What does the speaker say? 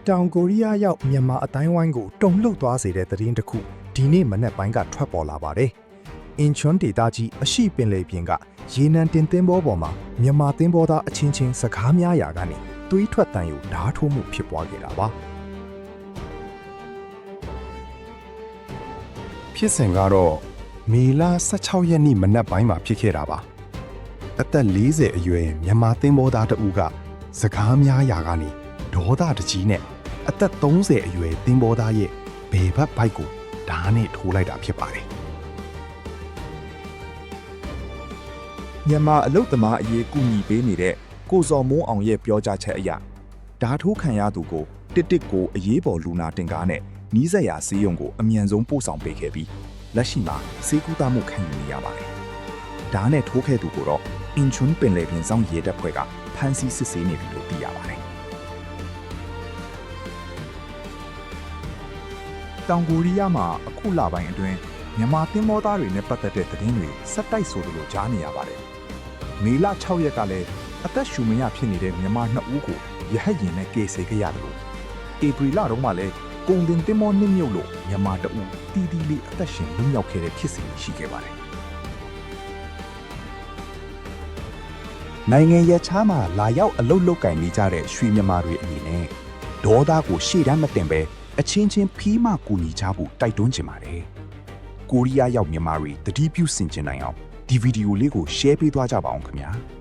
တောင်ကိုရီးယားရောက်မြန်မာအတိုင်းဝိုင်းကိုတုံ့လှုပ်သွားစေတဲ့သတင်းတစ်ခုဒီနေ့မနက်ပိုင်းကထွက်ပေါ်လာပါတယ်။အင်ချွန်းဒေတာကြီးအရှိပင်လေပြင်ကရေနံတင်သင်းဘောပေါ်မှာမြန်မာသင်းဘောသားအချင်းချင်းစကားများရာကနေသွေးထွက်တန်ယူဓားထိုးမှုဖြစ်ပွားခဲ့တာပါ။ဖြစ်စဉ်ကတော့မေလ16ရက်နေ့မနက်ပိုင်းမှာဖြစ်ခဲ့တာပါ။အသက်40အရွယ်မြန်မာသင်းဘောသားတဦးကစကားများရာကနေဒေါသတကြီးနဲ့အသက်30အရွယ်သင်းဘောသားရဲ့ဘယ်ဘက်ဘိုက်ကိုဓာတ်နဲ့ထိုးလိုက်တာဖြစ်ပါတယ်မြန်မာအလုတ်သမားအရေးကူညီပေးနေတဲ့ကိုဇော်မိုးအောင်ရဲ့ပြောကြားချက်အရဓာတ်ထိုးခံရသူကိုတစ်ကိုအရေးပေါ်လူနာတင်ကားနဲ့နီးစပ်ရာဆေးရုံကိုအမြန်ဆုံးပို့ဆောင်ပေးခဲ့ပြီးလက်ရှိမှာဆေးကုသမှုခံယူနေရပါတယ်။ဓာတ်နဲ့ထိုးခဲ့သူကိုတော့အင်ချွန်းပင်လယ်ပြင်ဆောင်ရဲတပ်ဖွဲ့ကဖမ်းဆီးစစ်ဆေးနေပြီလို့သိရပါတယ်။တောင်ကိုရီးယားမှာအခုလပိုင်းအတွင်းမြန်မာသင်းမောသားတွေနဲ့ပတ်သက်တဲ့သတင်းတွေဆက်တိုက်ဆိုသလိုကြားနေရပါတယ်။မေလ6ရက်ကလည်းအသက်ရှူမရဖြစ်နေတဲ့မြန်မာ2ဦးကိုရဟတ်ယာဉ်နဲ့ကယ်ဆယ်ခဲ့ရတယ်လို့ဧပြီလတုန်းကလည်းကုန်တင်သင်းမောနစ်မြုပ်လို့မြန်မာ2ဦးတီးတီးလေးအသက်ရှင်လွတ်မြောက်ခဲ့တဲ့ဖြစ်စဉ်ရှိခဲ့ပါတယ်။နိုင်ငံရခြားမှာလာရောက်အလုတ်လုတ်ကင်နေကြတဲ့ရွှေမြန်မာတွေအနေနဲ့ဒေါသကိုရှေ့တန်းမတင်ပဲအချင်းချင်းဖီးမှကူညီကြဖို့တိုက်တွန်းချင်ပါတယ်။ကိုရီးယားရောက်မြန်မာတွေတတိပြုဆင်ခြင်နိုင်အောင်ဒီဗီဒီယိုလေးကို share ပေးသွားကြပါအောင်ခင်ဗျာ။